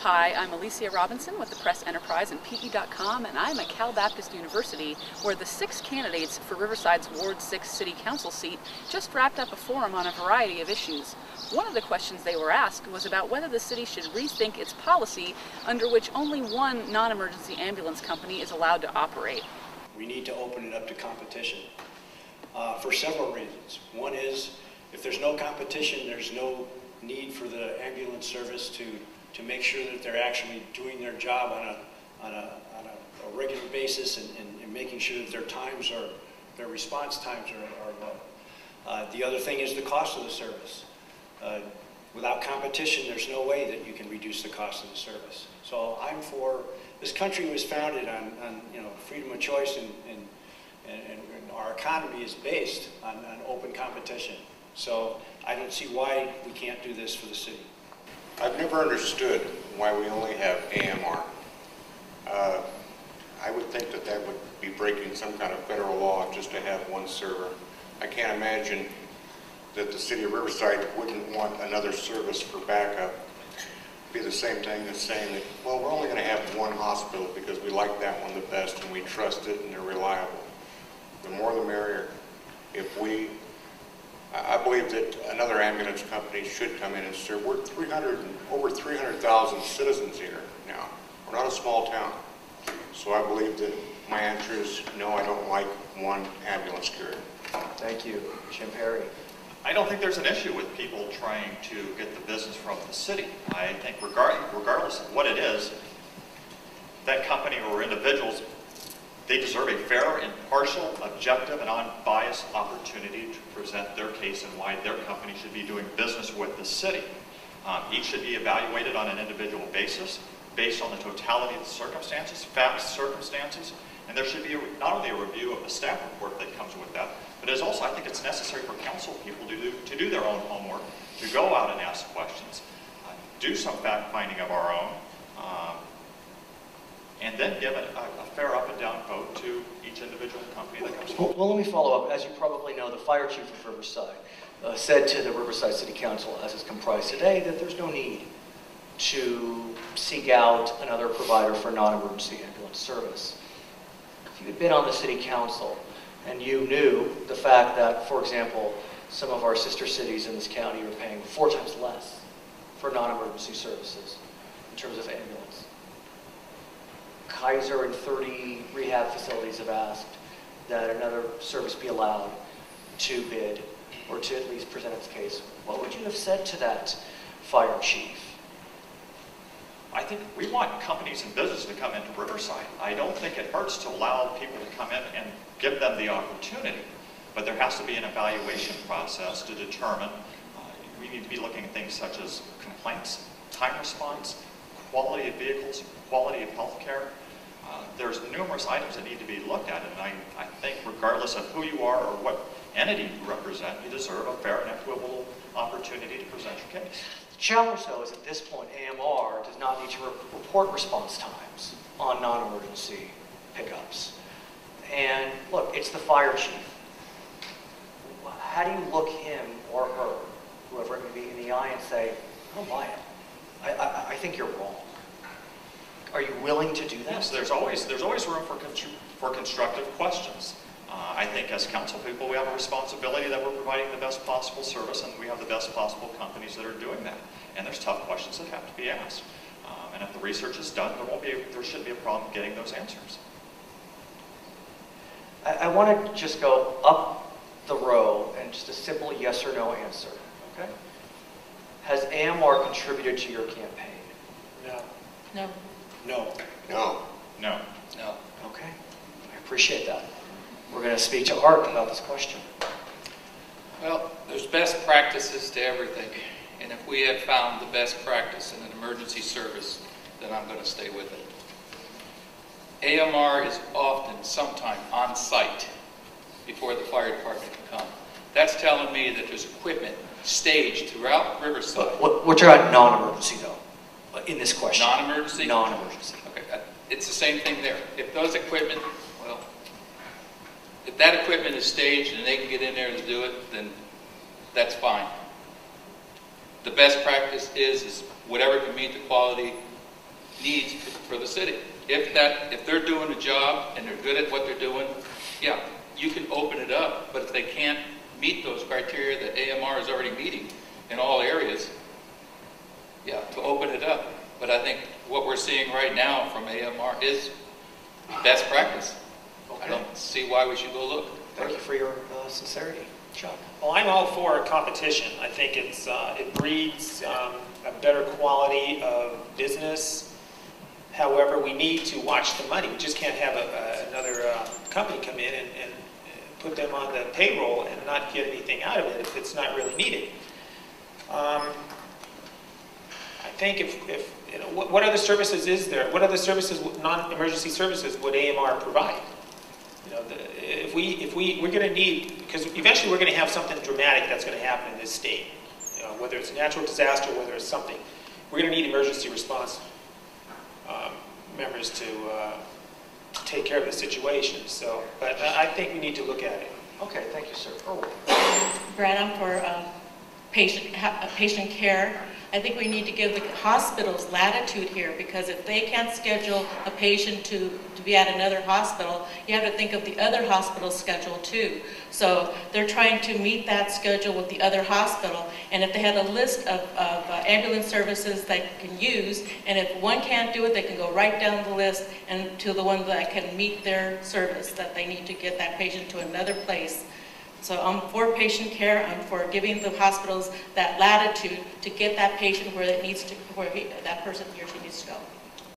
Hi, I'm Alicia Robinson with the Press Enterprise and PE.com, and I'm at Cal Baptist University, where the 6 candidates for Riverside's Ward 6 City Council seat just wrapped up a forum on a variety of issues. One of the questions they were asked was about whether the city should rethink its policy under which only one non-emergency ambulance company is allowed to operate. We need to open it up to competition for several reasons. One is, if there's no competition, there's no need for the ambulance service to make sure that they're actually doing their job on a regular basis and making sure that their response times are low. The other thing is the cost of the service. Without competition, there's no way that you can reduce the cost of the service. So I'm for, this country was founded on freedom of choice, and our economy is based on open competition. So I don't see why we can't do this for the city. I've never understood why we only have AMR. I would think that that would be breaking some kind of federal law just to have one server. I can't imagine that the city of Riverside wouldn't want another service for backup. It'd be the same thing as saying that, well, we're only going to have one hospital because we like that one the best and we trust it and they're reliable. The more the merrier. I believe that another ambulance company should come in and serve. We're over 300,000 citizens here now. We're not a small town. So I believe that my answer is no, I don't like one ambulance carrier. Thank you. Jim Perry. I don't think there's an issue with people trying to get the business from the city. I think regardless of what it is, that company or individuals, they deserve a fair, impartial, objective, and unbiased opportunity to present their case and why their company should be doing business with the city. Each should be evaluated on an individual basis, based on the totality of the circumstances, facts, circumstances, and there should be not only a review of the staff report that comes with that, but as also I think it's necessary for council people to do their own homework, to go out and ask questions, do some fact-finding of our own, and then give a fair up and down vote to each individual company that comes forward. Well, let me follow up. As you probably know, the fire chief of Riverside said to the Riverside City Council, as is comprised today, that there's no need to seek out another provider for non-emergency ambulance service. If you had been on the city council and you knew the fact that, for example, some of our sister cities in this county are paying 4 times less for non-emergency services in terms of ambulance. Kaiser and 30 rehab facilities have asked that another service be allowed to bid or to at least present its case. What would you have said to that fire chief? I think we want companies and businesses to come into Riverside. I don't think it hurts to allow people to come in and give them the opportunity, but there has to be an evaluation process to determine. We need to be looking at things such as complaints, time response, quality of vehicles, quality of health care. There's numerous items that need to be looked at, and I think regardless of who you are or what entity you represent, you deserve a fair and equitable opportunity to present your case. The challenge, though, is at this point, AMR does not need to report response times on non-emergency pickups. And look, it's the fire chief. How do you look him or her, whoever it may be, in the eye and say, I don't buy it. I think you're wrong. Are you willing to do that? Yes, there's always room for constructive questions. I think as council people, we have a responsibility that we're providing the best possible service, and we have the best possible companies that are doing that. And there's tough questions that have to be asked. And if the research is done, there shouldn't be a problem getting those answers. I want to just go up the row and just a simple yes or no answer. Okay? Has AMR contributed to your campaign? No. No. No. No. No. No. Okay. I appreciate that. We're going to speak to Art about this question. Well, there's best practices to everything. And if we have found the best practice in an emergency service, then I'm going to stay with it. AMR is often, sometime, on site before the fire department can come. That's telling me that there's equipment staged throughout Riverside. We're talking about non-emergency, though, in this question. Non-emergency? Non-emergency. Okay, it's the same thing there. If those equipment, well, if that equipment is staged and they can get in there to do it, then that's fine. The best practice is whatever can meet the quality needs for the city. If they're doing a job and they're good at what they're doing, yeah, you can open it up. But if they can't meet those criteria that AMR is already meeting in all areas, yeah, to open it up. But I think what we're seeing right now from AMR is best practice. I don't see why we should go look. Thank you for your sincerity. Chuck? Well, I'm all for competition. I think it breeds a better quality of business. However, we need to watch the money. We just can't have another company come in and put them on the payroll and not get anything out of it if it's not really needed. I think if you know, what other services is there? What other services, non-emergency services, would AMR provide? You know, we're going to need, because eventually we're going to have something dramatic that's going to happen in this state. You know, whether it's a natural disaster, whether it's something, we're going to need emergency response members to take care of the situation. So, but I think we need to look at it. Okay, thank you, sir. Oh. Brad, I'm for patient care. I think we need to give the hospitals latitude here, because if they can't schedule a patient to be at another hospital, you have to think of the other hospital's schedule too. So they're trying to meet that schedule with the other hospital, and if they had a list of ambulance services they can use, and if one can't do it, they can go right down the list and to the one that can meet their service, that they need to get that patient to another place. So I'm for patient care. I'm for giving the hospitals that latitude to get that patient where it needs to, that person he or she needs to go.